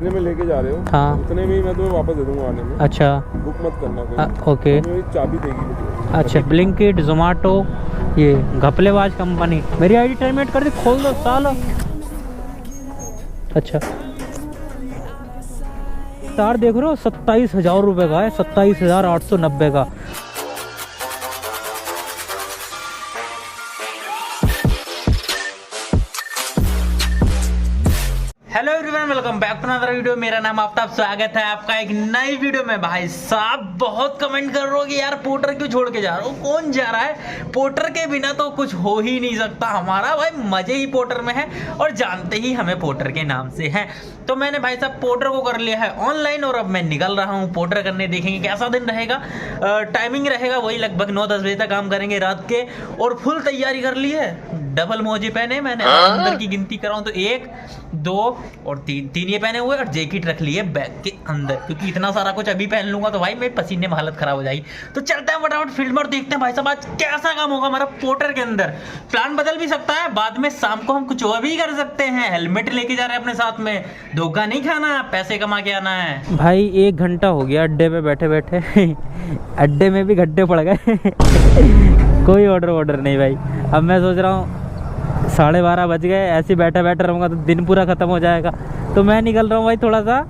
में लेके जा रहे हो, हाँ उतने में ही मैं तुम्हें वापस दे दूंगा आने में। अच्छा बुक मत करना कोई। ओके तुम्हें चाबी देगी मुझे। अच्छा ब्लिंकिट जोमेटो ये घपलेबाज कंपनी मेरी आईडी टर्मिनेट कर दी। खोल दो साला। अच्छा तार देख रहे हो 27,000 रुपये का है। 27,890 का। Hello everyone, welcome back to another video. मेरा नाम आफ्ताब, स्वागत है आपका एक नई वीडियो में। भाई साहब बहुत कमेंट कर रहे हो कि यार पोर्टर क्यों छोड़ के जा रहे हो, कौन जा रहा है। पोर्टर के बिना तो कुछ हो ही नहीं सकता हमारा। भाई मजे ही पोर्टर में है और जानते ही हमें पोर्टर के नाम से है। तो मैंने भाई साहब पोर्टर को कर लिया है ऑनलाइन और अब मैं निकल रहा हूँ पोर्टर करने। देखेंगे कैसा दिन रहेगा। टाइमिंग रहेगा वही लगभग 9-10 बजे तक काम करेंगे रात के। और फुल तैयारी कर ली है। डबल मोजे पहने मैंने, अंदर की गिनती कराऊं तो 1 2 और 3 ये पहने हुए और जैकेट रख ली है बैग के अंदर, क्योंकि इतना सारा कुछ अभी पहन लूंगा तो भाई मेरे पसीने में हालत खराब हो जाएगी। तो चलते हैं फटाफट फील्ड में और देखते हैं भाई साहब आज कैसा काम होगा हमारा पोर्टर के अंदर। प्लान बदल भी सकता है, बाद में शाम को हम कुछ और भी कर सकते हैं। हेलमेट लेके जा रहे हैं अपने साथ में, धोखा नहीं खाना, पैसे कमा के आना है। भाई 1 घंटा हो गया अड्डे पे बैठे बैठे। अड्डे में भी गड्ढे पड़ गए। कोई ऑर्डर नहीं भाई। अब मैं सोच रहा हूँ 12:30 बज गए, ऐसे बैठा बैठा रहूँगा तो दिन पूरा ख़त्म हो जाएगा। तो मैं निकल रहा हूँ भाई थोड़ा सा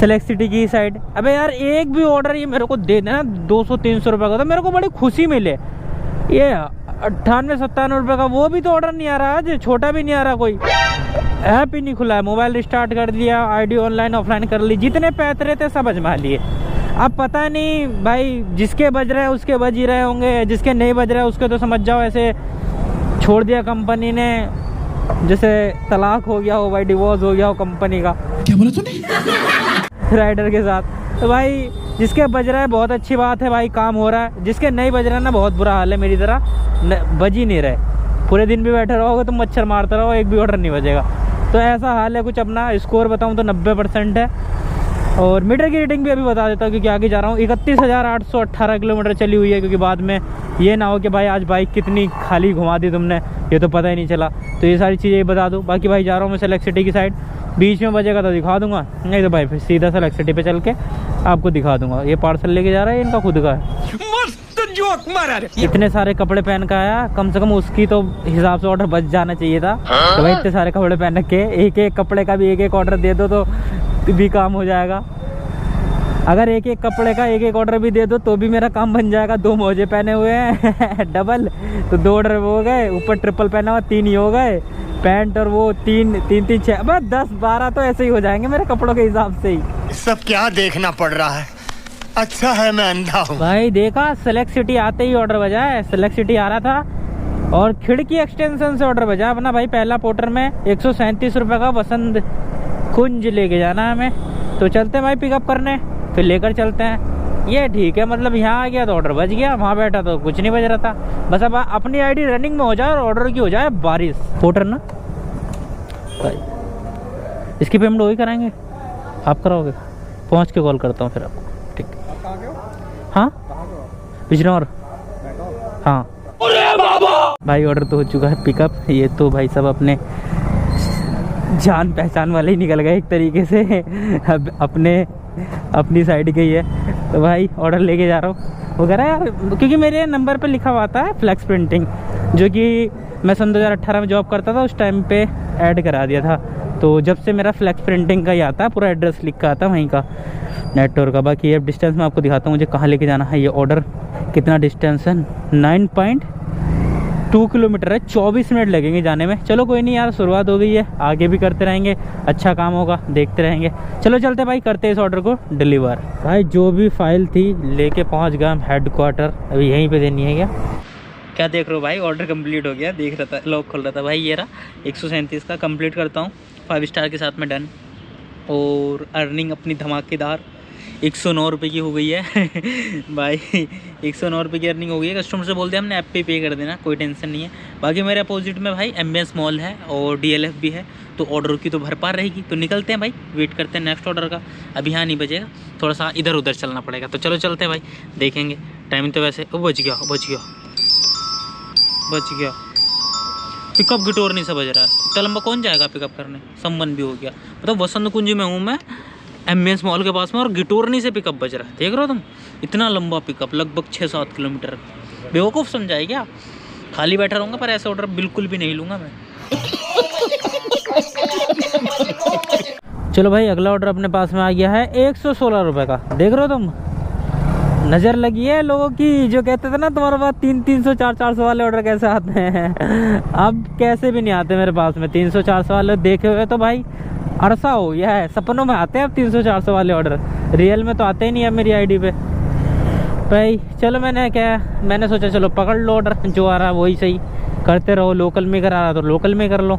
सेलेक्ट सिटी की साइड। अबे यार एक भी ऑर्डर ये मेरे को दे देना 200-300 रुपये का, तो मेरे को बड़ी खुशी मिले। ये 98-97 रुपये का वो भी तो ऑर्डर नहीं आ रहा आज, छोटा भी नहीं आ रहा। कोई ऐप ही नहीं खुला है। मोबाइल रिस्टार्ट कर दिया, आईडी ऑनलाइन ऑफलाइन कर ली, जितने पैसे रहते सब अजमा लिए। अब पता नहीं भाई जिसके बज रहे हैं उसके बज ही रहे होंगे, जिसके नहीं बज रहे हैं उसके तो समझ जाओ ऐसे छोड़ दिया कंपनी ने, जैसे तलाक हो गया हो भाई, डिवोर्स हो गया हो कंपनी का। क्या बोला तूने? राइडर के साथ। तो भाई जिसके बज रहा है बहुत अच्छी बात है भाई, काम हो रहा है। जिसके नहीं बज रहा है ना बहुत बुरा हाल है मेरी तरह, बज ही नहीं रहे। पूरे दिन भी बैठे रहोगे तुम, मच्छर मारते रहो, एक भी ऑर्डर नहीं बजेगा। तो ऐसा हाल है कुछ। अपना स्कोर बताऊँ तो 90% है। और मीटर की रेटिंग भी अभी बता देता हूँ क्योंकि आगे जा रहा हूँ। 31,818 किलोमीटर चली हुई है, क्योंकि बाद में ये ना हो कि भाई आज बाइक कितनी खाली घुमा दी तुमने, ये तो पता ही नहीं चला। तो ये सारी चीज़ें बता दूँ। बाकी भाई जा रहा हूँ मैं सेलेक्ट सिटी की साइड। बीच में बजेगा तो दिखा दूंगा, नहीं तो भाई फिर सीधा सेलेक्ट सिटी पे चल के आपको दिखा दूंगा। ये पार्सल लेके जा रहा है, इनका खुद का है। जोक मारा रे। इतने सारे कपड़े पहन का आया, कम से कम उसकी तो हिसाब से ऑर्डर बच जाना चाहिए था। तो भाई इतने सारे कपड़े पहन के एक कपड़े का भी एक ऑर्डर दे दो तो भी काम हो जाएगा। अगर एक कपड़े का एक ऑर्डर भी दे दो तो भी मेरा काम बन जाएगा। 2 मोजे पहने हुए हैं डबल, तो 2 ऑर्डर हो गए। ऊपर ट्रिपल पहना हुआ 3 ही हो गए। पैंट और वो 3 3 6 बस 10-12 तो ऐसे ही हो जाएंगे मेरे कपड़ों के हिसाब से ही। सब क्या देखना पड़ रहा है। अच्छा है मैं अंधा हूँ। भाई देखा सेलेक्ट सिटी आते ही ऑर्डर बजा है। सेलेक्ट सिटी आ रहा था और खिड़की एक्सटेंशन से ऑर्डर बजा अपना। भाई पहला पोर्टर में 137 रुपये का वसंत कुंज लेके जाना है हमें। तो चलते हैं भाई पिकअप करने, फिर लेकर चलते हैं। ये ठीक है, मतलब यहाँ आ गया तो ऑर्डर बच गया, वहाँ बैठा तो कुछ नहीं बज रहा था। बस अब अपनी आईडी रनिंग में हो जाए और ऑर्डर की हो जाए बारिश। पोर्टर ना भाई, इसकी पेमेंट वही कराएंगे, आप कराओगे? पहुँच के कॉल करता हूँ फिर आपको। ठीक हाँ, बिजनौर। हाँ भाई ऑर्डर तो हो चुका है पिकअप। ये तो भाई सब अपने जान पहचान वाले ही निकल गए एक तरीके से। अब अपनी साइड के ही है। तो भाई ऑर्डर लेके जा रहा हूँ वगैरह यार, क्योंकि मेरे नंबर पे लिखा हुआ था फ्लैक्स प्रिंटिंग, जो कि मैं सन 2018 में जॉब करता था, उस टाइम पे ऐड करा दिया था। तो जब से मेरा फ्लैक्स प्रिंटिंग का ही आता है, पूरा एड्रेस लिख का आता है वहीं का, नेटवर्क का। बाकी ये डिस्टेंस मैं आपको दिखाता हूँ मुझे कहाँ लेके जाना है। ये ऑर्डर कितना डिस्टेंस है, 9.2 किलोमीटर है। 24 मिनट लगेंगे जाने में। चलो कोई नहीं यार, शुरुआत हो गई है, आगे भी करते रहेंगे, अच्छा काम होगा, देखते रहेंगे। चलो चलते भाई, करते हैं इस ऑर्डर को डिलीवर। भाई जो भी फाइल थी लेके पहुंच गया हम हेडक्वार्टर। अभी यहीं पे देनी है क्या देख रहे हो भाई? ऑर्डर कंप्लीट हो गया, देख रहा था लॉक खोल रहा था भाई। ये रहा 137 का कंप्लीट करता हूँ 5 स्टार के साथ में डन। और अर्निंग अपनी धमाकेदार 109 रुपये की हो गई है। भाई 109 रुपये की अर्निंग हो गई है। कस्टमर से बोलते हैं हमने ऐप पे कर देना, कोई टेंशन नहीं है। बाकी मेरे अपोजिट में भाई एम्बियंस मॉल है और DLF भी है, तो ऑर्डर की तो भरपार रहेगी। तो निकलते हैं भाई, वेट करते हैं नेक्स्ट ऑर्डर का। अभी यहाँ नहीं बजेगा, थोड़ा सा इधर उधर चलना पड़ेगा। तो चलो चलते हैं भाई, देखेंगे। टाइम तो वैसे बच गया पिकअप गिटोरनी से बज रहा है। इतना लंबा कौन जाएगा पिकअप करने, सम्मन भी हो गया। मतलब वसंत कुंज में हूँ मैं, एमबीएंस मॉल के पास में, और गिटोरनी से पिकअप बज रहा है। देख रहे हो तुम, इतना लंबा पिकअप, लगभग 6-7 किलोमीटर। बेवकूफ़ समझाए क्या? खाली बैठा रहूँगा, पर ऐसा ऑर्डर बिल्कुल भी नहीं लूँगा मैं। चलो भाई, अगला ऑर्डर अपने पास में आ गया है 116 रुपये का। देख रहे हो तुम, नज़र लगी है लोगों की, जो कहते थे ना तुम्हारे पास 300, 400 वाले ऑर्डर कैसे आते हैं। अब कैसे भी नहीं आते मेरे पास में 300, 400 वाले। देखे हुए तो भाई अरसा हो गया है, सपनों में आते हैं अब 300, 400 वाले ऑर्डर, रियल में तो आते ही नहीं है मेरी आईडी पे भाई। चलो मैंने सोचा चलो पकड़ लो ऑर्डर, जो आ रहा है वही सही, करते रहो। लोकल में करा रहा तो लोकल में कर लो।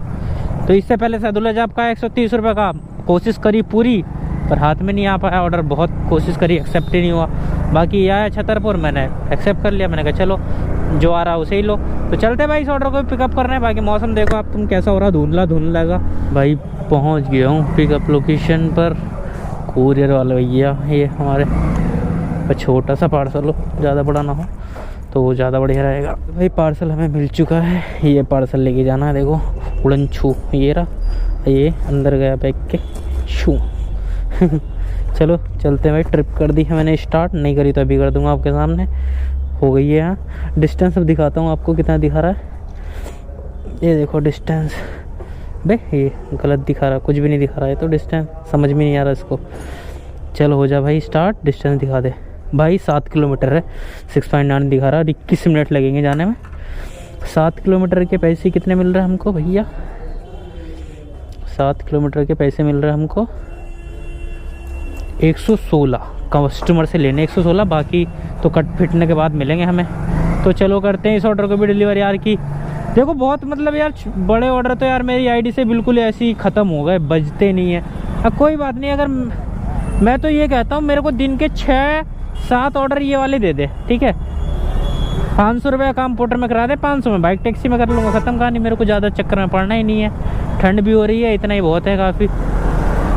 तो इससे पहले सैदुल्ला जाब का 130 रुपये का कोशिश करी पूरी, पर हाथ में नहीं आ पाया ऑर्डर। बहुत कोशिश करी, एक्सेप्ट ही नहीं हुआ। बाकी यह है छतरपुर, मैंने एक्सेप्ट कर लिया। मैंने कहा चलो जो आ रहा है उसे ही लो। तो चलते भाई, इस ऑर्डर को पिकअप करना है। बाकी मौसम देखो आप तुम कैसा हो रहा, धुंधला लगा भाई। पहुंच गया हूँ पिकअप लोकेशन पर। कुरियर वाला भैया, ये हमारे छोटा सा पार्सल हो, ज़्यादा बड़ा ना हो तो वो ज़्यादा बढ़िया रहेगा। भाई पार्सल हमें मिल चुका है, ये पार्सल लेके जाना है। देखो उड़न छू, ये रहा, ये अंदर गया पैक के छू। चलो चलते हैं भाई। ट्रिप कर दी है मैंने स्टार्ट, नहीं करी तो अभी कर दूंगा आपके सामने। हो गई है यहाँ। डिस्टेंस अब दिखाता हूँ आपको कितना दिखा रहा है। ये देखो डिस्टेंस, बे ये गलत दिखा रहा है, कुछ भी नहीं दिखा रहा है। तो डिस्टेंस समझ में नहीं आ रहा इसको। चलो हो जा भाई स्टार्ट, डिस्टेंस दिखा दे भाई। 7 किलोमीटर है, 6.9 दिखा रहा है। 21 मिनट लगेंगे जाने में। 7 किलोमीटर के पैसे कितने मिल रहे हैं हमको भैया? 7 किलोमीटर के पैसे मिल रहे हैं हमको 116। कस्टमर से लेने 116, बाकी तो कट फिटने के बाद मिलेंगे हमें। तो चलो करते हैं इस ऑर्डर को भी डिलीवर यार की। देखो बहुत मतलब यार बड़े ऑर्डर तो यार मेरी आईडी से बिल्कुल ऐसे ही ख़त्म हो गए, बजते नहीं है। अब कोई बात नहीं, अगर मैं तो ये कहता हूँ मेरे को दिन के 6-7 ऑर्डर ये वाले दे दे, ठीक है। 500 रुपये का काम पोर्टर में करा दे, 500 में बाइक टैक्सी में कर लूँगा, ख़त्म कहानी। मेरे को ज़्यादा चक्कर में पड़ना ही नहीं है। ठंड भी हो रही है, इतना ही बहुत है काफ़ी।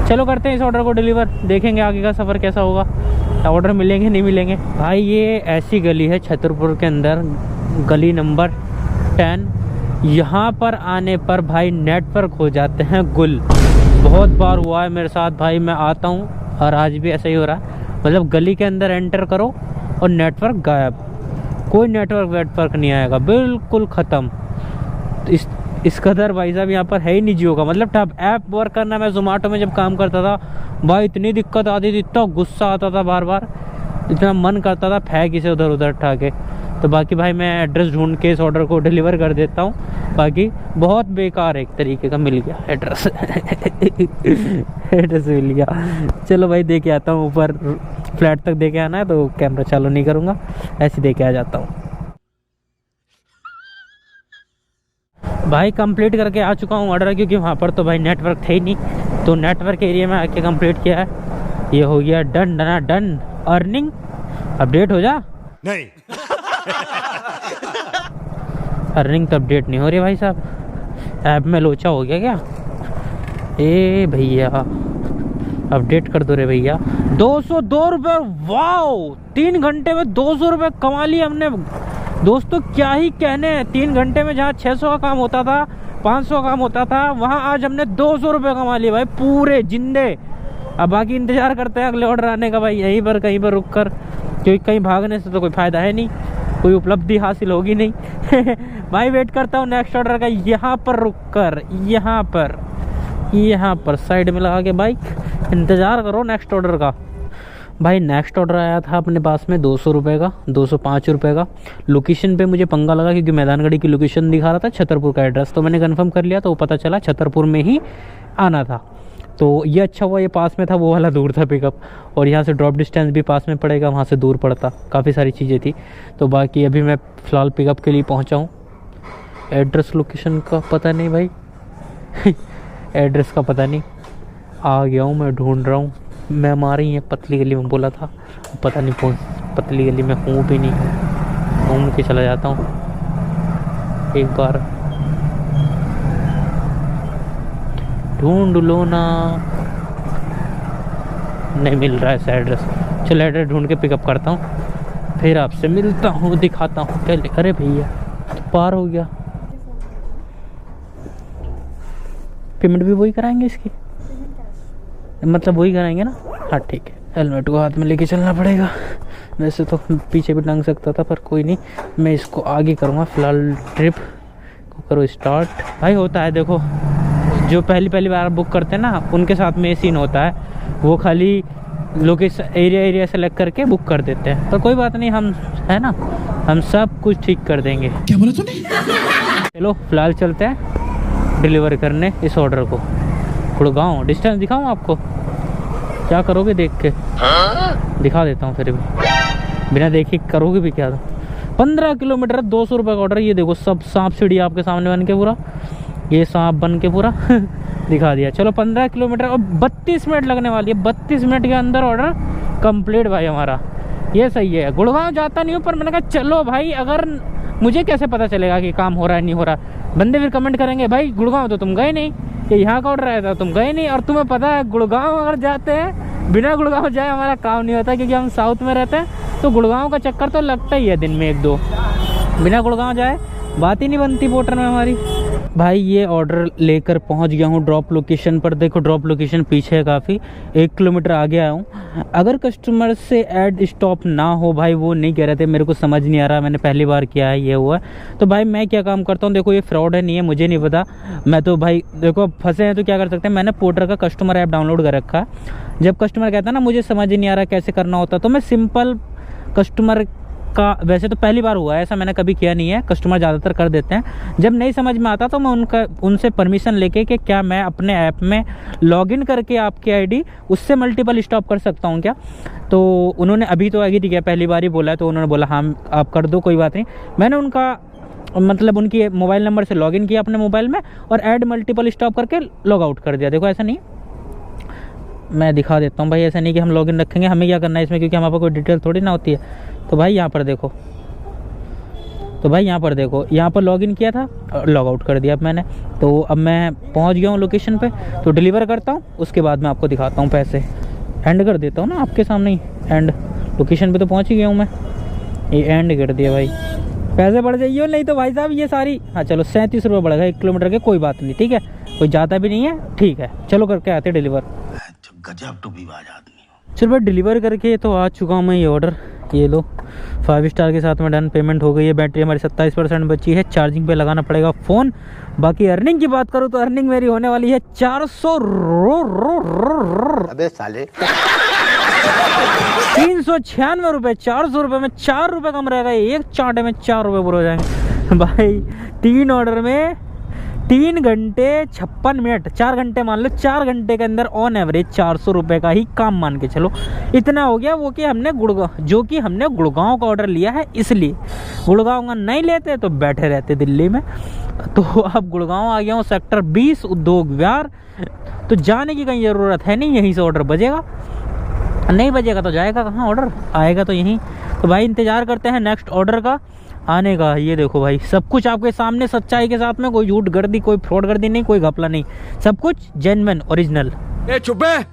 चलो करते हैं इस ऑर्डर को डिलीवर, देखेंगे आगे का सफ़र कैसा होगा, ऑर्डर मिलेंगे नहीं मिलेंगे। भाई ये ऐसी गली है छतरपुर के अंदर, गली नंबर 10। यहाँ पर आने पर भाई नेटवर्क हो जाते हैं गुल। बहुत बार हुआ है मेरे साथ भाई, मैं आता हूँ और आज भी ऐसा ही हो रहा है। मतलब गली के अंदर एंटर करो और नेटवर्क गायब, कोई नेटवर्क नहीं आएगा, बिल्कुल ख़त्म। तो इस कदर भाई साहब यहाँ पर है ही नहीं जियो का। मतलब टब ऐप वर्क करना, मैं जोमेटो में जब काम करता था भाई इतनी दिक्कत आती थी, इतना गुस्सा आता था बार बार, इतना मन करता था फेंक इसे उधर उधर उठा के। तो बाकी भाई मैं एड्रेस ढूंढ के इस ऑर्डर को डिलीवर कर देता हूँ। बाकी बहुत बेकार एक तरीके का मिल गया एड्रेस। एड्रेस मिल गया। चलो भाई दे के आता हूँ, ऊपर फ्लैट तक दे के आना है तो कैमरा चालू नहीं करूँगा, ऐसे दे के आ जाता हूँ। भाई कंप्लीट करके आ चुका हूँ ऑर्डर, क्योंकि वहाँ पर तो भाई नेटवर्क थे ही नहीं, तो नेटवर्क एरिया में आके कंप्लीट किया है। ये हो गया डन डना डन। अर्निंग अपडेट हो जा, नहीं। अर्निंग तो अपडेट नहीं हो रही भाई साहब। ऐप में लोचा हो गया क्या? ए भैया अपडेट कर दो रे भैया। 202 रुपये, वाओ 3 घंटे में 200 रुपये कमा लिए हमने दोस्तों। क्या ही कहने, 3 घंटे में जहाँ 600 का काम होता था, 500 का काम होता था, वहाँ आज हमने 200 रुपये कमा लिए भाई पूरे जिंदे। अब बाकी इंतज़ार करते हैं अगले ऑर्डर आने का भाई, यहीं पर कहीं पर रुक कर, क्योंकि कहीं भागने से तो कोई फ़ायदा है नहीं, कोई उपलब्धि हासिल होगी नहीं। भाई वेट करता हूँ नेक्स्ट ऑर्डर का। यहाँ पर रुक कर, यहाँ पर साइड में लगा के बाइक, इंतज़ार करो नेक्स्ट ऑर्डर का। भाई नेक्स्ट ऑर्डर आया था अपने पास में 200 रुपये का, 205 रुपये का। लोकेशन पे मुझे पंगा लगा क्योंकि मैदानगढ़ी की लोकेशन दिखा रहा था, छतरपुर का एड्रेस, तो मैंने कंफर्म कर लिया, तो पता चला छतरपुर में ही आना था। तो ये अच्छा हुआ ये पास में था, वो वाला दूर था पिकअप, और यहाँ से ड्रॉप डिस्टेंस भी पास में पड़ेगा, वहाँ से दूर पड़ता, काफ़ी सारी चीज़ें थी। तो बाकी अभी मैं फ़िलहाल पिकअप के लिए पहुँचा हूँ। एड्रेस लोकेशन का पता नहीं भाई। एड्रेस का पता नहीं, आ गया हूँ मैं, ढूंढ रहा हूँ। मैं मारी है पतली गली में बोला था, पता नहीं कौन पतली गली में हूँ भी नहीं, घूम के चला जाता हूँ एक बार, ढूंढ लो ना। नहीं मिल रहा है ऐसा एड्रेस। चलो एड्रेस ढूंढ के पिकअप करता हूँ, फिर आपसे मिलता हूँ, दिखाता हूँ पहले। अरे भैया तो पार हो गया। पेमेंट भी वही कराएंगे इसकी, मतलब वही कराएंगे ना? हाँ ठीक है। हेलमेट को हाथ में लेके चलना पड़ेगा, वैसे तो पीछे भी टांग सकता था पर कोई नहीं, मैं इसको आगे करूँगा। फ़िलहाल ट्रिप को करो स्टार्ट। भाई होता है देखो, जो पहली बार बुक करते हैं ना उनके साथ में ये सीन होता है, वो खाली लोकेशन एरिया सेलेक्ट करके बुक कर देते हैं, पर कोई बात नहीं, हम है ना, हम सब कुछ ठीक कर देंगे। क्या बोला तूने? चलो फिलहाल चलते हैं डिलीवर करने इस ऑर्डर को। गुड़गांव डिस्टेंस दिखाऊँ आपको? क्या करोगे देख के? दिखा देता हूँ फिर भी, बिना देखे करोगे भी क्या? 15 किलोमीटर 200 रुपये का ऑर्डर। ये देखो सब सांप सीढ़ी आपके सामने बन के पूरा, ये सांप बन के पूरा दिखा दिया। चलो 15 किलोमीटर और 32 मिनट लगने वाली है। 32 मिनट के अंदर ऑर्डर कंप्लीट भाई हमारा, ये सही है। गुड़गांव जाता नहीं हूँ पर मैंने कहा चलो भाई, अगर मुझे कैसे पता चलेगा कि काम हो रहा है नहीं हो रहा? बंदे फिर कमेंट करेंगे भाई गुड़गांव तो तुम गए नहीं, कि यहाँ का ऑर्डर आया था तुम गए नहीं। और तुम्हें पता है गुड़गांव अगर जाते हैं, बिना गुड़गांव जाए हमारा काम नहीं होता, क्योंकि हम साउथ में रहते हैं, तो गुड़गांव का चक्कर तो लगता ही है दिन में 1-2। बिना गुड़गांव जाए बात ही नहीं बनती पोर्टर में हमारी। भाई ये ऑर्डर लेकर पहुंच गया हूँ ड्रॉप लोकेशन पर। देखो ड्रॉप लोकेशन पीछे है काफ़ी, 1 किलोमीटर आगे आया हूँ। अगर कस्टमर से ऐड स्टॉप ना हो भाई, वो नहीं कह रहे थे, मेरे को समझ नहीं आ रहा, मैंने पहली बार किया है ये हुआ। तो भाई मैं क्या काम करता हूँ, देखो ये फ्रॉड है नहीं है मुझे नहीं पता, मैं तो भाई देखो फंसे हैं तो क्या कर सकते हैं। मैंने पोर्टर का कस्टमर ऐप डाउनलोड कर रखा है। जब कस्टमर कहता है ना मुझे समझ नहीं आ रहा कैसे करना होता, तो मैं सिंपल कस्टमर का, वैसे तो पहली बार हुआ है ऐसा, मैंने कभी किया नहीं है, कस्टमर ज़्यादातर कर देते हैं। जब नहीं समझ में आता तो मैं उनसे परमिशन लेके कि क्या मैं अपने ऐप में लॉगिन करके आपकी आईडी उससे मल्टीपल स्टॉप कर सकता हूं क्या? तो उन्होंने अभी तो एग्री किया, पहली बार ही बोला है, तो उन्होंने बोला हाँ आप कर दो कोई बात नहीं। मैंने उनका मतलब उनकी मोबाइल नंबर से लॉगिन किया अपने मोबाइल में और ऐड मल्टीपल स्टॉप करके लॉग आउट कर दिया। देखो ऐसा नहीं, मैं दिखा देता हूँ भाई, ऐसा नहीं कि हम लॉगिन रखेंगे, हमें क्या करना है इसमें, क्योंकि हमारे पास कोई डिटेल थोड़ी ना होती है। तो भाई यहाँ पर देखो, यहाँ पर लॉगिन किया था और लॉग आउट कर दिया अब मैंने। तो अब मैं पहुँच गया हूँ लोकेशन पे, तो डिलीवर करता हूँ, उसके बाद मैं आपको दिखाता हूँ पैसे। एंड कर देता हूँ ना आपके सामने ही, एंड लोकेशन पे तो पहुँच ही गया हूँ मैं, ये एंड कर दिया भाई। पैसे बढ़ जाइए नहीं तो भाई साहब ये सारी, हाँ चलो 37 रुपये बढ़ गए 1 किलोमीटर के, कोई बात नहीं, ठीक है, कोई जाता भी नहीं है, ठीक है। चलो करके आते डिलीवर। गजब तो भी बाज आदमी हो। चलो भाई डिलीवर करके तो आ चुका हूँ मैं, ये ऑर्डर ये लो 5 स्टार के साथ में डन, पेमेंट हो गई है। बैटरी हमारी 27% बची है, चार्जिंग पे लगाना पड़ेगा फ़ोन। बाकी अर्निंग की बात करूँ तो अर्निंग मेरी होने वाली है 400 अबे साले 396 रुपये। 400 रुपये में 4 रुपये कम रहेगा, एक चार्ट में 4 रुपये पूरे हो जाएंगे भाई। 3 ऑर्डर में 3 घंटे 56 मिनट, 4 घंटे मान लो, 4 घंटे के अंदर ऑन एवरेज 400 रुपये का ही काम मान के चलो। इतना हो गया, वो कि हमने गुड़गांव का ऑर्डर लिया है, इसलिए गुड़गांव का नहीं लेते तो बैठे रहते दिल्ली में। तो अब गुड़गांव आ गया हूँ, सेक्टर 20 उद्योग विहार, तो जाने की कहीं ज़रूरत है नहीं, यहीं से ऑर्डर बजेगा, नहीं बजेगा तो जाएगा कहाँ ऑर्डर, आएगा तो यहीं। तो भाई इंतज़ार करते हैं नेक्स्ट ऑर्डर का आने का। ये देखो भाई सब कुछ आपके सामने सच्चाई के साथ में, कोई झूठ गर्दी, कोई फ्रॉड गर्दी नहीं, कोई घपला नहीं, सब कुछ जेन्युइन ओरिजिनल। चुप है,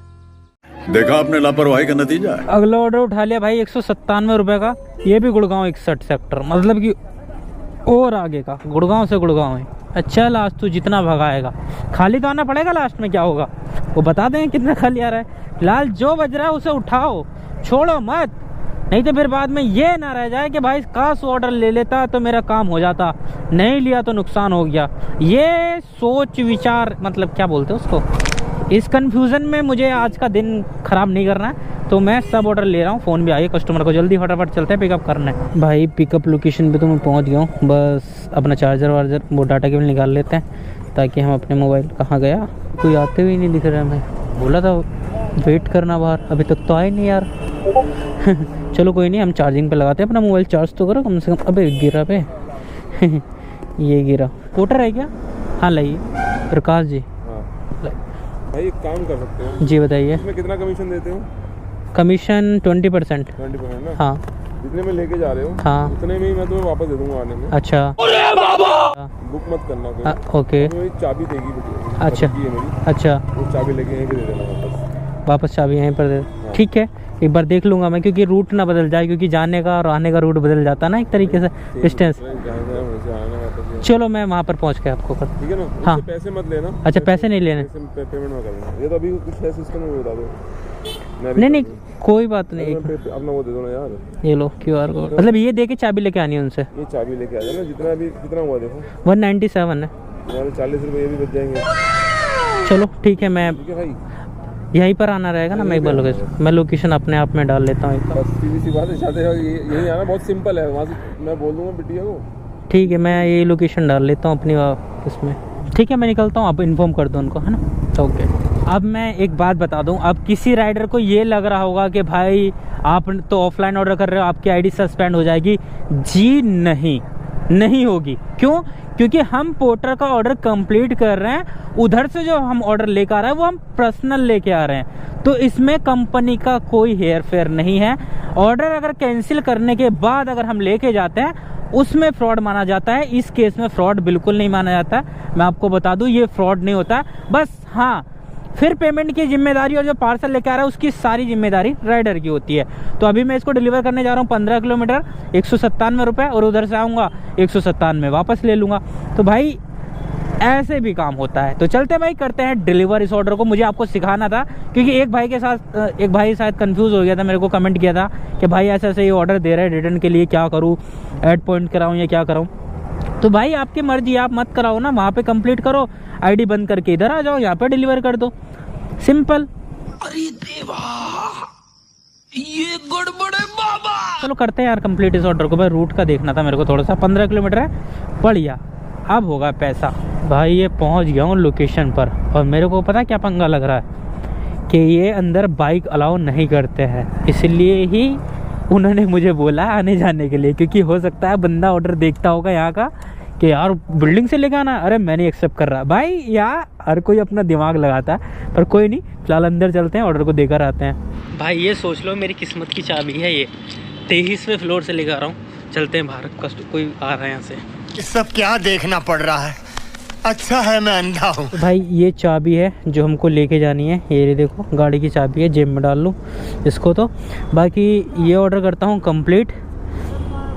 देखा आपने लापरवाही का नतीजा है। अगला ऑर्डर उठा लिया भाई 197 रुपये का, ये भी गुड़गांव 61 सेक्टर, मतलब कि और आगे का, गुड़गांव से गुड़गांव है। अच्छा लास्ट तू जितना भगाएगा, खाली तो आना पड़ेगा, लास्ट में क्या होगा वो बता दें कितना खाली आ रहा है। फिलहाल जो बज रहा है उसे उठाओ, छोड़ो मत, नहीं तो फिर बाद में ये ना रह जाए कि भाई काश ऑर्डर ले लेता तो मेरा काम हो जाता, नहीं लिया तो नुकसान हो गया। ये सोच विचार, मतलब क्या बोलते हैं उसको, इस कन्फ्यूज़न में मुझे आज का दिन ख़राब नहीं करना है, तो मैं सब ऑर्डर ले रहा हूँ। फ़ोन भी आइए कस्टमर को, जल्दी फटाफट चलते हैं, पिकअप करना है। भाई पिकअप लोकेशन पे तो मैं पहुँच गया हूँ, बस अपना चार्जर वार्जर वो डाटा केबल निकाल लेते हैं, ताकि हम अपने मोबाइल, कहाँ गया, कोई आते हुए नहीं दिख रहा है। मैं बोला था वेट करना बाहर, अभी तक तो आए नहीं यार चलो कोई नहीं, हम चार्जिंग पे लगाते हैं अपना मोबाइल, चार्ज तो करो कम से कम। अबे गिरा पे ये गिरा, पोर्टर है क्या? हाँ लाइए प्रकाश जी। हाँ भाई एक काम कर सकते हो जी बताइए। इसमें कितना कमीशन देते हो? कमीशन 20%। 20% ना? हाँ जितने में लेके जा रहे हो हाँ उतने में ही मैं तुम्हें वापस दे दूंगा आने में। अच्छा बुक मत करना कोई। ओके तुम्हें चाबी देगी, अच्छा है मेरी, अच्छा, वो चाबी लेके यहीं पे दे देना वापस चाबी यहीं पर दे। ठीक है एक बार देख लूँगा मैं, क्योंकि रूट ना बदल जाए, क्योंकि जाने का और आने का रूट बदल जाता है ना एक तरीके से, डिस्टेंस। चलो मैं वहाँ पर पहुँच के आपको कर। ठीक है ना। हाँ। उससे पैसे मत लेना। अच्छा पैसे नहीं लेने। पेमेंट में करना। ये तो अभी कुछ है सिस्टम में बता दो। नहीं कोई बात नहीं। अपना वो दे दो ना यार। ये लो QR कोड, मतलब ये दे के चाबी लेके आनी है उनसे। ये चाबी लेके आ जाना। जितना अभी कितना हुआ देखो 197 है। तुम्हारे 40 रुपये ये भी बच जाएंगे। चलो ठीक है, मैं ठीक है भाई। यहीं पर आना रहेगा ना। मैं एक बार लोकेशन, मैं लोकेशन अपने आप में डाल लेता हूँ एक। बस सीधी सी बात है, चाहते हो यही आना, बहुत सिंपल है। वहाँ से मैं बोल दूँगा बिटिया को। ठीक है, मैं ये लोकेशन डाल लेता हूँ अपनी इसमें। ठीक है मैं निकलता हूँ, आप इन्फॉर्म कर दो उनको, है ना। ओके। अब मैं एक बात बता दूं, अब किसी राइडर को ये लग रहा होगा कि भाई आप तो ऑफलाइन ऑर्डर कर रहे हो, आपकी आईडी सस्पेंड हो जाएगी। जी नहीं होगी। क्यों? क्योंकि हम पोर्टर का ऑर्डर कंप्लीट कर रहे हैं, उधर से जो हम ऑर्डर लेकर आ रहे हैं वो हम पर्सनल लेके आ रहे हैं, तो इसमें कंपनी का कोई हेयर फेयर नहीं है। ऑर्डर अगर कैंसिल करने के बाद अगर हम लेके जाते हैं उसमें फ्रॉड माना जाता है। इस केस में फ्रॉड बिल्कुल नहीं माना जाता है। मैं आपको बता दूं ये फ्रॉड नहीं होता। बस हाँ, फिर पेमेंट की जिम्मेदारी और जो पार्सल लेके आ रहा है उसकी सारी जिम्मेदारी राइडर की होती है। तो अभी मैं इसको डिलीवर करने जा रहा हूँ 15 किलोमीटर, 197 रुपये, और उधर से आऊँगा 197 में वापस ले लूँगा। तो भाई ऐसे भी काम होता है। तो चलते भाई करते हैं डिलीवर इस ऑर्डर को। मुझे आपको सिखाना था क्योंकि एक भाई शायद कंफ्यूज हो गया था, मेरे को कमेंट किया था कि भाई ऐसे ऐसे ये ऑर्डर दे रहे हैं रिटर्न के लिए, क्या करूँ, ऐड पॉइंट कराऊँ या क्या कराऊँ। तो भाई आपकी मर्जी, आप मत कराओ ना, वहाँ पे कंप्लीट करो, आईडी बंद करके इधर आ जाओ, यहाँ पे डिलीवर कर दो, सिंपल। अरे देवा ये गड़बड़ है बाबा। चलो करते हैं यार कंप्लीट इस ऑर्डर को। भाई रूट का देखना था मेरे को थोड़ा सा, 15 किलोमीटर है, बढ़िया। अब होगा पैसा। भाई ये पहुंच गया हूँ लोकेशन पर, और मेरे को पता क्या पंगा लग रहा है कि ये अंदर बाइक अलाउ नहीं करते हैं, इसलिए ही उन्होंने मुझे बोला आने जाने के लिए। क्योंकि हो सकता है बंदा ऑर्डर देखता होगा यहाँ का कि यार बिल्डिंग से लेके आना, अरे मैं नहीं एक्सेप्ट कर रहा। भाई यार हर कोई अपना दिमाग लगाता है, पर कोई नहीं, फिलहाल अंदर चलते हैं, ऑर्डर को देकर आते हैं। भाई ये सोच लो मेरी किस्मत की चाबी है ये, 23वें फ्लोर से लेकर आ रहा हूँ। चलते हैं बाहर, कोई आ रहा है यहाँ से। ये सब क्या देखना पड़ रहा है? अच्छा है मैं अंधा हूँ। तो भाई ये चाबी है जो हमको लेके जानी है, ये देखो गाड़ी की चाबी है, जेब में डाल लूँ इसको। तो बाकी ये ऑर्डर करता हूँ कंप्लीट।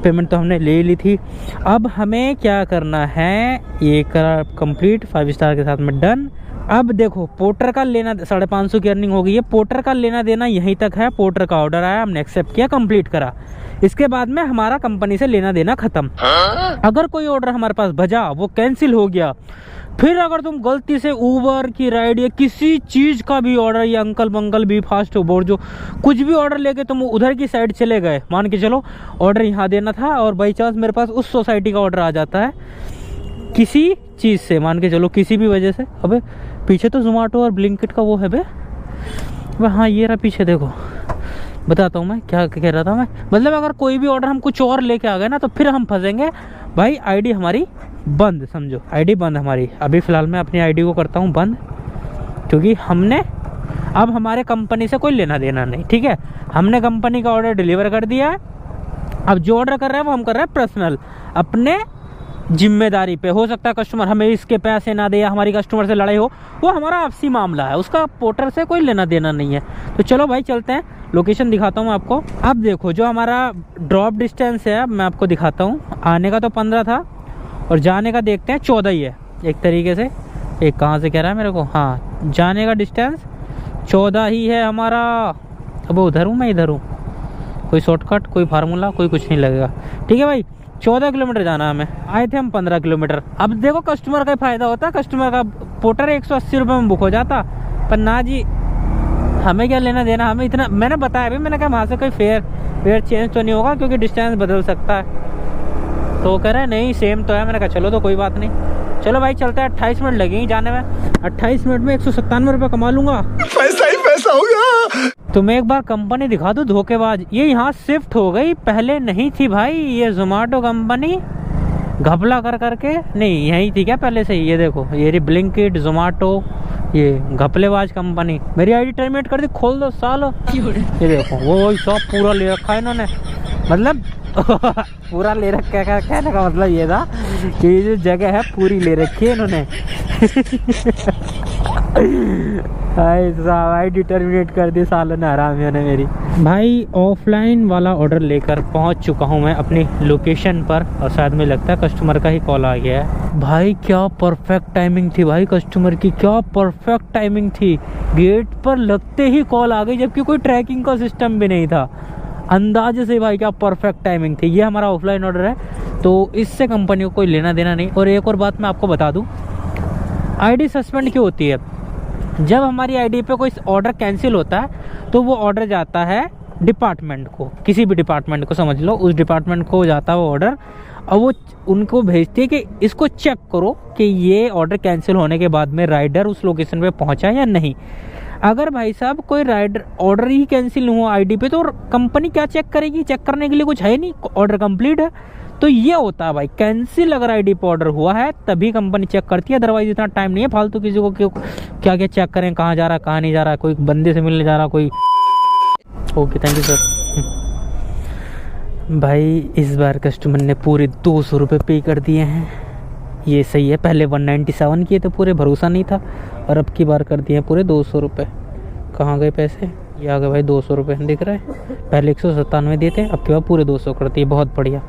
पेमेंट तो हमने ले ली थी, अब हमें क्या करना है, ये करा कंप्लीट 5 स्टार के साथ में डन। अब देखो पोर्टर का लेना 550 की अर्निंग हो गई है, पोर्टर का लेना देना यहीं तक है। पोर्टर का ऑर्डर आया, हमने एक्सेप्ट किया, कंप्लीट करा, इसके बाद में हमारा कंपनी से लेना देना खत्म। अगर कोई ऑर्डर हमारे पास बचा वो कैंसिल हो गया, फिर अगर तुम गलती से उबर की राइड या किसी चीज़ का भी ऑर्डर, या अंकल बंकल भी फास्ट बोर्ड जो कुछ भी ऑर्डर लेके तुम उधर की साइड चले गए, मान के चलो ऑर्डर यहाँ देना था और बाई चांस मेरे पास उस सोसाइटी का ऑर्डर आ जाता है किसी चीज़ से, मान के चलो किसी भी वजह से। अबे पीछे तो जोमेटो और ब्लिंकिट का वो है बे। हाँ ये रहा पीछे, देखो बताता हूँ मैं क्या कह रहा था मैं। मतलब अगर कोई भी ऑर्डर हम कुछ और लेके आ गए ना तो फिर हम फंसेंगे भाई। आईडी हमारी बंद, समझो आईडी बंद हमारी। अभी फ़िलहाल मैं अपनी आईडी को करता हूँ बंद, क्योंकि हमने अब हमारे कंपनी से कोई लेना देना नहीं। ठीक है, हमने कंपनी का ऑर्डर डिलीवर कर दिया है। अब जो ऑर्डर कर रहे हैं वो हम कर रहे हैं पर्सनल, अपने जिम्मेदारी पे। हो सकता है कस्टमर हमें इसके पैसे ना दे या हमारी कस्टमर से लड़ाई हो, वो हमारा आपसी मामला है, उसका पोर्टर से कोई लेना देना नहीं है। तो चलो भाई चलते हैं, लोकेशन दिखाता हूँ मैं आपको। अब देखो जो हमारा ड्रॉप डिस्टेंस है मैं आपको दिखाता हूँ। आने का तो 15 था और जाने का देखते हैं 14 ही है एक तरीके से। एक कहाँ से कह रहा है मेरे को, हाँ जाने का डिस्टेंस 14 ही है हमारा। अब उधर हूँ मैं, इधर हूँ, कोई शॉर्टकट कोई फार्मूला कोई कुछ नहीं लगेगा। ठीक है भाई 14 किलोमीटर जाना है हमें, आए थे हम 15 किलोमीटर। अब देखो कस्टमर का फ़ायदा होता है, कस्टमर का पोर्टर 180 रुपये में बुक हो जाता, पर ना जी हमें क्या लेना देना। हमें इतना मैंने बताया भी, मैंने कहा वहाँ से कोई फेयर चेंज तो नहीं होगा क्योंकि डिस्टेंस बदल सकता है। तो कह रहे हैं नहीं सेम तो है। मैंने कहा चलो तो कोई बात नहीं, चलो भाई चलते हैं। 28 मिनट लगेंगे जाने में, 28 मिनट में 197 रुपये कमा लूँगा, पैसा ही पैसा होगा। तो मैं एक बार कंपनी दिखा दूँ धोखेबाज। ये यहाँ शिफ्ट हो गई, पहले नहीं थी भाई। ये जोमेटो कंपनी घपला कर करके नहीं यहीं थी क्या पहले से ही। ये देखो ये ब्लिंकिट जोमेटो, ये घपलेबाज कंपनी। मेरी आईडी टर्मिनेट कर दी, खोल दो सालो। ये देखो वो शॉप पूरा ले रखा है इन्होंने, मतलब पूरा ले रखा है। कहने का मतलब ये था कि ये जो जगह है पूरी ले रखी है इन्होंने। भाई साहब भाई डिटर्मिनेट कर दी सालों ने हरामियों ने मेरी। भाई ऑफलाइन वाला ऑर्डर लेकर पहुंच चुका हूं मैं अपनी लोकेशन पर और शायद मुझे लगता है कस्टमर का ही कॉल आ गया है। भाई क्या परफेक्ट टाइमिंग थी भाई, कस्टमर की क्या परफेक्ट टाइमिंग थी। गेट पर लगते ही कॉल आ गई, जबकि कोई ट्रैकिंग का सिस्टम भी नहीं था। अंदाजे से भाई क्या परफेक्ट टाइमिंग थी। ये हमारा ऑफलाइन ऑर्डर है तो इससे कंपनी को कोई लेना देना नहीं। और एक और बात मैं आपको बता दूं, आईडी सस्पेंड क्यों होती है? जब हमारी आईडी पे कोई ऑर्डर कैंसिल होता है तो वो ऑर्डर जाता है डिपार्टमेंट को, किसी भी डिपार्टमेंट को समझ लो, उस डिपार्टमेंट को जाता है वो ऑर्डर और वो उनको भेजती है कि इसको चेक करो कि ये ऑर्डर कैंसिल होने के बाद में राइडर उस लोकेशन पे पहुंचा या नहीं। अगर भाई साहब कोई राइडर ऑर्डर ही कैंसिल हुआ आईडी पे तो कंपनी क्या चेक करेगी? चेक करने के लिए कुछ है नहीं, ऑर्डर कंप्लीट है। तो ये होता है भाई, कैंसिल अगर आईडी पे ऑर्डर हुआ है तभी कंपनी चेक करती है, अदरवाइज इतना टाइम नहीं है फालतू किसी को क्या क्या चेक करें, कहाँ जा रहा है कहाँ नहीं जा रहा है, कोई बंदे से मिलने जा रहा कोई। Okay thank you sir. भाई इस बार कस्टमर ने पूरे 200 रुपये पे कर दिए हैं, ये सही है। पहले 197 किए थे, पूरे भरोसा नहीं था, और अब की बार कर दिए पूरे 200 रुपये। कहाँ गए पैसे? ये आ गए भाई 200 रुपये, दिख रहा है। पहले 197 दिए थे, अब की बार पूरे 200 कर दिए, बहुत बढ़िया।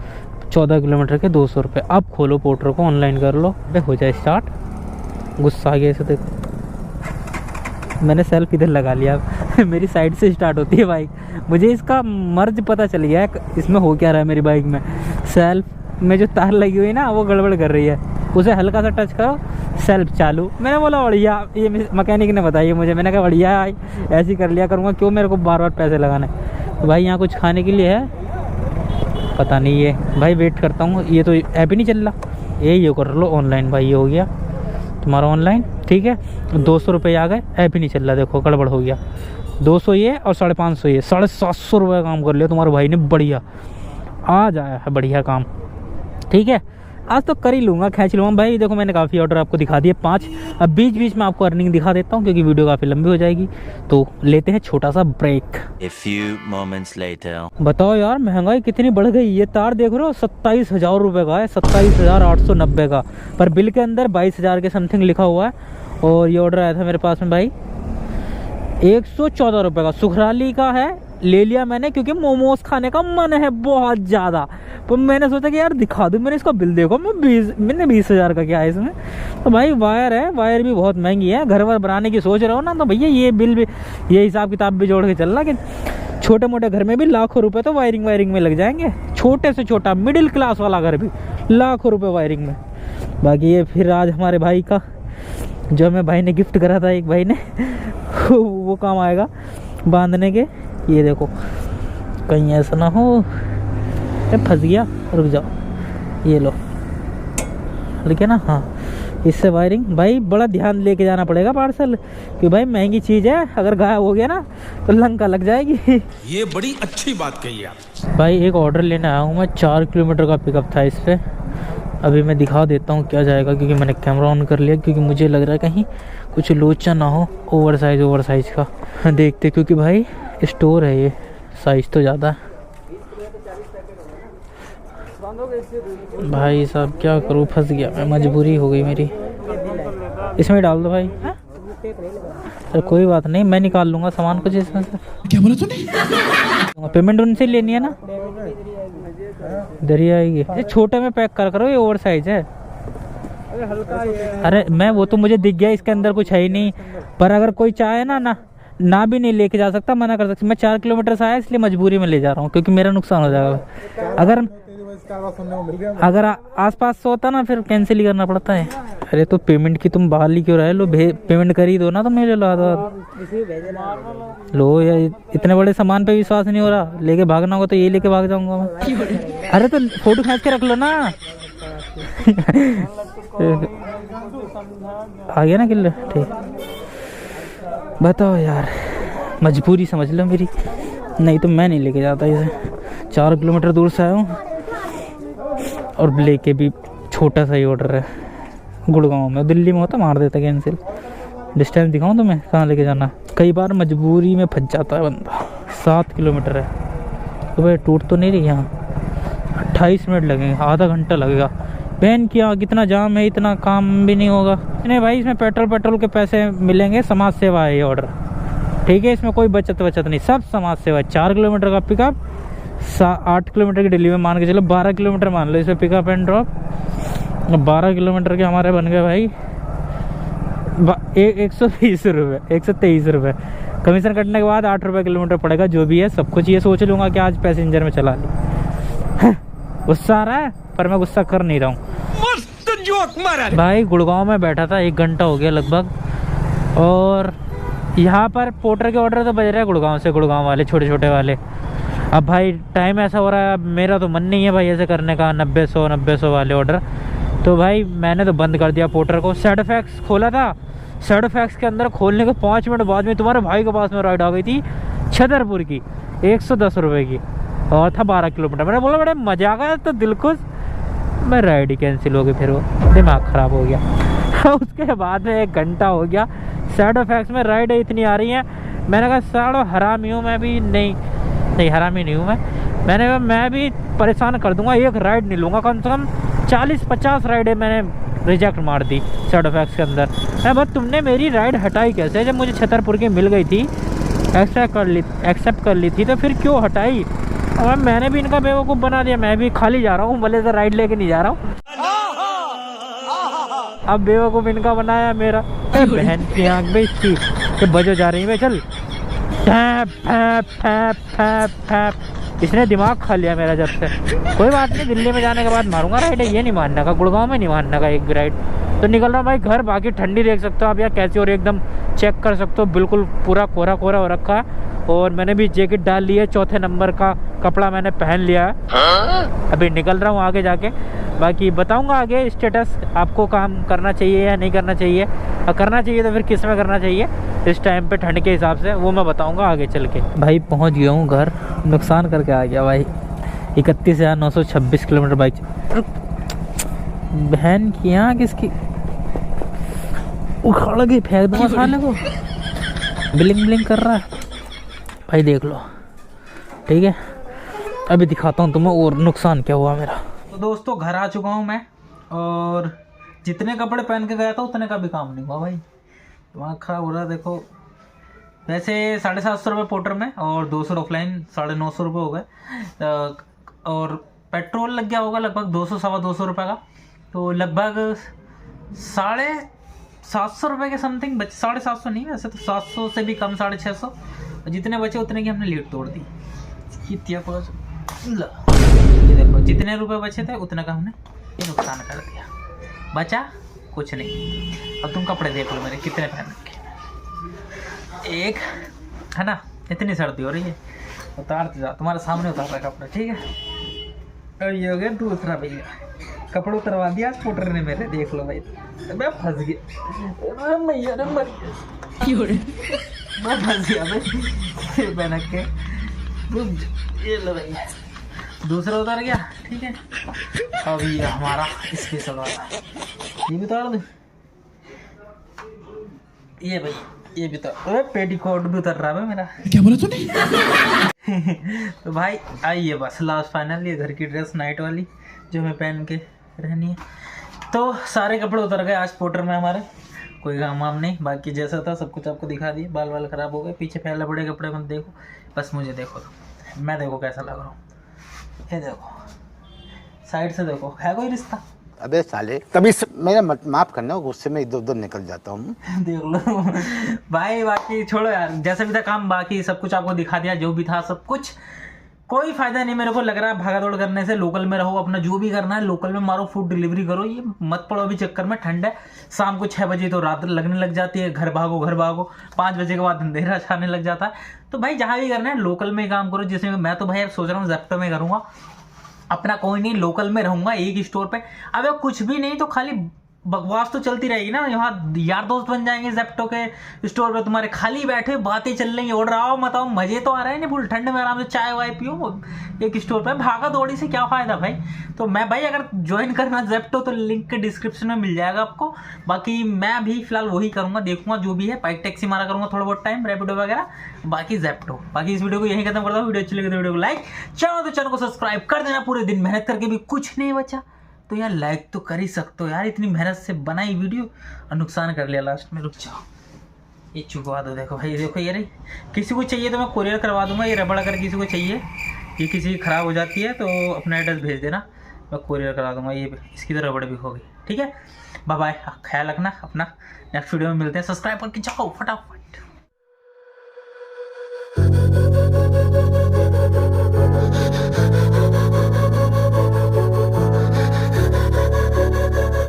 14 किलोमीटर के 200 रुपये। अब खोलो पोर्टर को, ऑनलाइन कर लो, हो जाए स्टार्ट। गुस्सा आ गया इसे देखो, मैंने सेल्फ इधर लगा लिया। मेरी साइड से स्टार्ट होती है बाइक, मुझे इसका मर्ज पता चल गया है इसमें हो क्या रहा है। मेरी बाइक में सेल्फ में जो तार लगी हुई है ना वो गड़बड़ कर रही है, उसे हल्का सा टच करो सेल्फ चालू। मैंने बोला बढ़िया, ये मैकेनिक ने बताई मुझे, मैंने कहा बढ़िया ऐसे ही कर लिया करूँगा, क्यों मेरे को बार बार पैसे लगाने। तो भाई यहाँ कुछ खाने के लिए है पता नहीं है भाई, वेट करता हूँ। ये तो ऐप ही नहीं चल रहा, ये कर लो ऑनलाइन। भाई ये हो गया तुम्हारा ऑनलाइन, ठीक है। 200 रुपये आ गए, ऐप ही नहीं चल रहा, देखो गड़बड़ हो गया। 200 ये और 550 ये, 750 रुपये काम कर लिया तुम्हारे भाई ने, बढ़िया आज आया है बढ़िया काम, ठीक है। आज तो कर ही लूँगा, खींच लूँगा भाई। देखो मैंने काफ़ी ऑर्डर आपको दिखा दिए 5। अब बीच बीच में आपको अर्निंग दिखा देता हूँ क्योंकि वीडियो काफ़ी लंबी हो जाएगी, तो लेते हैं छोटा सा break. A few moments later. बताओ यार महंगाई कितनी बढ़ गई। ये तार देख रहे हो 27,000 रुपये का है, 27,890 का, पर बिल के अंदर 22,000 के समथिंग लिखा हुआ है। और ये ऑर्डर आया था मेरे पास में भाई 114 रुपये का, सुखराली का है, ले लिया मैंने क्योंकि मोमोज खाने का मन है बहुत ज़्यादा। तो मैंने सोचा कि यार दिखा दूँ, मैंने इसका बिल देखो, मैंने 20,000 का क्या है इसमें। तो भाई वायर है, वायर भी बहुत महंगी है, घर वर बनाने की सोच रहा हो ना तो भैया ये बिल भी, ये हिसाब किताब भी जोड़ के चलना कि छोटे मोटे घर में भी लाखों रुपए तो वायरिंग में लग जाएंगे। छोटे से छोटा मिडिल क्लास वाला घर भी लाखों रुपये वायरिंग में। बाकी ये फिर आज हमारे भाई का, जो हमें भाई ने गिफ्ट करा था एक भाई ने वो काम आएगा बांधने के। ये देखो कहीं ऐसा ना हो फंस गया, रुक जाओ, ये लो ठीक है ना। हाँ इससे वायरिंग भाई बड़ा ध्यान लेके जाना पड़ेगा पार्सल, कि भाई महंगी चीज़ है, अगर गायब हो गया ना तो लंका लग जाएगी। ये बड़ी अच्छी बात कही आप। भाई एक ऑर्डर लेने आया हूँ मैं, 4 किलोमीटर का पिकअप था इस पर। अभी मैं दिखा देता हूँ क्या जाएगा, क्योंकि मैंने कैमरा ऑन कर लिया, क्योंकि मुझे लग रहा है कहीं कुछ लोचा ना हो ओवर साइज़ का। देखते, क्योंकि भाई स्टोर है ये, साइज़ तो ज़्यादा है। भाई साहब क्या करूँ, फंस गया मैं, मजबूरी हो गई मेरी। इसमें डाल दो भाई। तो कोई बात नहीं, मैं निकाल लूँगा सामान कुछ इसमें से। क्या बोला तूने? पेमेंट उनसे लेनी है ना, इधर ही आएगी। ये छोटे में पैक करो, ये ओवर साइज है। अरे मैं वो तो मुझे दिख गया, इसके अंदर कुछ है ही नहीं। पर अगर कोई चाहे ना भी नहीं लेके जा सकता, मना कर सकता। मैं 4 किलोमीटर से आया इसलिए मजबूरी में ले जा रहा हूँ, क्योंकि मेरा नुकसान हो जाएगा। अगर आसपास से होता ना फिर कैंसिल ही करना पड़ता है। अरे तो पेमेंट की तुम बाहर ही क्यों रहे, लो पेमेंट कर ही दो ना, तो मेरे लो यार, इतने बड़े सामान पे विश्वास नहीं हो रहा। लेके भागना होगा तो ये लेके भाग जाऊंगा मैं। अरे तो फोटो खींच के रख लो ना। आ गया ना किल्ले, ठीक। बताओ यार, मजबूरी समझ लो मेरी, नहीं तो मैं नहीं लेके जाता इसे। 4 किलोमीटर दूर से आया हूँ और लेके भी छोटा सा ही ऑर्डर है। गुड़गांव में, दिल्ली में होता मार देता कैंसिल। डिस्टेंस दिखाऊँ तुम्हें कहाँ लेके जाना। कई बार मजबूरी में फंस जाता है बंदा। 7 किलोमीटर है तो भाई, टूट तो नहीं रही यहाँ। 28 मिनट लगेंगे, आधा घंटा लगेगा बहन किया कितना जाम है, इतना काम भी नहीं होगा। नहीं भाई, इसमें पेट्रोल के पैसे मिलेंगे, समाज सेवा है ये ऑर्डर, ठीक है। इसमें कोई बचत नहीं, सब समाज सेवा। 4 किलोमीटर का पिकअप, 8 किलोमीटर की डिलीवरी मान के चलो, 12 किलोमीटर मान लो इसमें पिकअप एंड ड्रॉप। 12 किलोमीटर के हमारे बन गए भाई 120 रुपये, 123 रुपये। कमीशन कटने के बाद 8 रुपये किलोमीटर पड़ेगा, जो भी है सब कुछ। ये सोच लूँगा कि आज पैसेंजर में चला ली। गुस्सा आ रहा है पर मैं गुस्सा कर नहीं रहा हूँ। भाई गुड़गांव में बैठा था, 1 घंटा हो गया लगभग, और यहाँ पर पोर्टर के ऑर्डर तो बज रहे हैं गुड़गांव से, गुड़गांव वाले छोटे छोटे वाले। अब भाई टाइम ऐसा हो रहा है, अब मेरा तो मन नहीं है भाई ऐसे करने का, 900 वाले ऑर्डर। तो भाई मैंने तो बंद कर दिया पोर्टर को। सैडोफैक्स खोला था, सैडोफैक्स के अंदर खोलने के 5 मिनट बाद में तुम्हारे भाई के पास में राइड आ गई थी छतरपुर की, 110 रुपये की, और था 12 किलोमीटर। मैंने बोला बड़े मजा आ गया, तो दिल खुश, मैं राइड ही कैंसिल हो गई। फिर वो दिमाग ख़राब हो गया। उसके बाद में 1 घंटा हो गया, सैडोफैक्स में राइड इतनी आ रही हैं, मैंने कहा साड़ो हरामी हूँ मैं भी, नहीं हरामी नहीं हूँ मैंने कहा मैं भी परेशान कर दूंगा, एक राइड नहीं लूँगा। कम से कम 40-50 राइडें मैंने रिजेक्ट मार दी सैडोफैक्स के अंदर। मैं बस तुमने मेरी राइड हटाई कैसे, जब मुझे छतरपुर की मिल गई थी, एक्सेप्ट कर ली थी, तो फिर क्यों हटाई। और मैंने भी इनका बेवकूफ़ बना दिया, मैं भी खाली जा रहा हूँ, भले से राइड लेके नहीं जा रहा हूँ। अब बेवकूफ़ इनका बनाया मेरा। बहन की आँख में इसकी तो बजो जा रही है, चल इसने दिमाग खा लिया मेरा जब से। कोई बात नहीं, दिल्ली में जाने के बाद मारूंगा राइड, ये नहीं मानने का, गुड़गांव में नहीं मानने का एक भी राइड। तो निकल रहा भाई घर। बाकी ठंडी देख सकते हो आप यार कैसी, और एकदम चेक कर सकते हो, बिल्कुल पूरा कोरा कोरा हो रखा है। और मैंने भी जैकेट डाल ली है, 4थे नंबर का कपड़ा मैंने पहन लिया है। अभी निकल रहा हूँ आगे जाके, बाकी बताऊंगा आगे स्टेटस, आपको काम करना चाहिए या नहीं करना चाहिए, और करना चाहिए तो फिर किस में करना चाहिए इस टाइम पे ठंड के हिसाब से, वो मैं बताऊंगा आगे चल के। भाई पहुंच गया हूँ घर, नुकसान करके आ गया भाई, 31,926 किलोमीटर बाइक। बहन की यहाँ किसकी उखाड़ के फेंक दूंगा साले को, ब्लिंग कर रहा है भाई, देख लो, ठीक है। अभी दिखाता हूँ तुम्हें और नुकसान क्या हुआ मेरा। तो दोस्तों घर आ चुका हूँ मैं, और जितने कपड़े पहन के गया था उतने का भी काम नहीं हुआ भाई, दिमाग खराब हो रहा है। देखो वैसे 750 रुपये पोर्टर में, और 200 ऑफलाइन, 950 रुपये हो गए, और पेट्रोल लग गया होगा लगभग 200-225 रुपये का, तो लगभग 750 रुपये के समथिंग बचे। 750 नहीं, वैसे तो 700 से भी कम, 650। जितने बचे उतने की हमने लीड तोड़ दी। ये देखो जितने रुपए बचे थे उतने का हमने ये नुकसान कर दिया, बचा कुछ नहीं। अब तुम कपड़े देख लो मेरे कितने पहन रखे, एक है ना, इतनी सर्दी हो रही है, उतारते जा, तुम्हारे सामने उतार रहा कपड़ा, ठीक है। और ये हो गया दूसरा भैया, कपड़े उतरवा दिया आज पोर्टर ने मेरे, देख लो भाई, मैं फंस गया, मैया ने मर गया, मैं फंस गया भाई पहन के। ये लो भैया दूसरा उतार गया, ठीक है। अब ये हमारा स्पेशल वाला, ये भी उतार दे, ये भाई ये भी उतार, पेटीकोट भी उतर रहा है मेरा, क्या बोला तूने। तो भाई आइए बस लास्ट फाइनल, ये घर की ड्रेस नाइट वाली जो हमें पहन के रहनी है। तो सारे कपड़े उतर गए आज पोर्टर में हमारे, कोई काम वाम नहीं, बाकी जैसा था सब कुछ आपको दिखा दिए। बाल वाल खराब हो गए, पीछे फैले बड़े कपड़े मत देखो, बस मुझे देखो, तो मैं देखो कैसा लग रहा हूँ, ये देखो साइड से देखो, है कोई रिश्ता। अबे साले कभी मेरा माफ करना, गुस्से में इधर उधर निकल जाता हूँ। देख लो भाई, बाकी छोड़ो यार, जैसा भी था काम, बाकी सब कुछ आपको दिखा दिया, जो भी था सब कुछ। कोई फायदा नहीं मेरे को लग रहा है भागा दौड़ करने से, लोकल में रहो, अपना जो भी करना है लोकल में मारो, फूड डिलीवरी करो, ये मत पड़ो अभी चक्कर में। ठंड है, शाम को 6 बजे तो रात लगने लग जाती है, घर भागो, 5 बजे के बाद अंधेरा छाने लग जाता है। तो भाई जहाँ भी करना है लोकल में काम करो, जिसमें मैं तो भाई अब सोच रहा हूँ जेप्टो में करूँगा, अपना कोई नहीं, लोकल में रहूँगा एक स्टोर पे। अब कुछ भी नहीं तो खाली बकवास तो चलती रहेगी ना, यहाँ यार दोस्त बन जाएंगे जेप्टो के स्टोर पे, तुम्हारे खाली बैठे बातें चल रही, ऑर्डर आओ मत आओ, मजे तो आ रहे हैं नहीं, फुल ठंड में आराम से चाय वाय पियो एक स्टोर पे, भागा दौड़ी से क्या फायदा भाई। तो मैं भाई अगर ज्वाइन करना जेप्टो तो लिंक डिस्क्रिप्शन में मिल जाएगा आपको। बाकी मैं भी फिलहाल वही करूँगा, देखूंगा जो भी है, बाइक टैक्सी मारा करूँगा थोड़ा बहुत टाइम, रैपिडो वगैरह, बाकी जेप्टो। बाकी इस वीडियो को यही खत्म करता हूँ, वीडियो अच्छी लगे तो वीडियो को लाइक, चैनल को सब्सक्राइब कर देना। पूरे दिन मेहनत करके भी कुछ नहीं बचा, तो यार लाइक तो कर ही सकते हो यार, इतनी मेहनत से बनाई वीडियो और नुकसान कर लिया लास्ट में। रुक जाओ, ये चुकवा दो। देखो भाई, देखो ये रही, किसी को चाहिए तो मैं कोरियर करवा दूंगा। ये रबड़ अगर किसी को चाहिए, ये किसी की ख़राब हो जाती है तो अपना एड्रेस भेज देना, मैं कोरियर करा दूंगा। ये इसकी तो रबड़ भी होगी। ठीक है, बाय बाय, ख्याल रखना अपना। नेक्स्ट वीडियो में मिलते हैं। सब्सक्राइब करके जाओ फटाफट।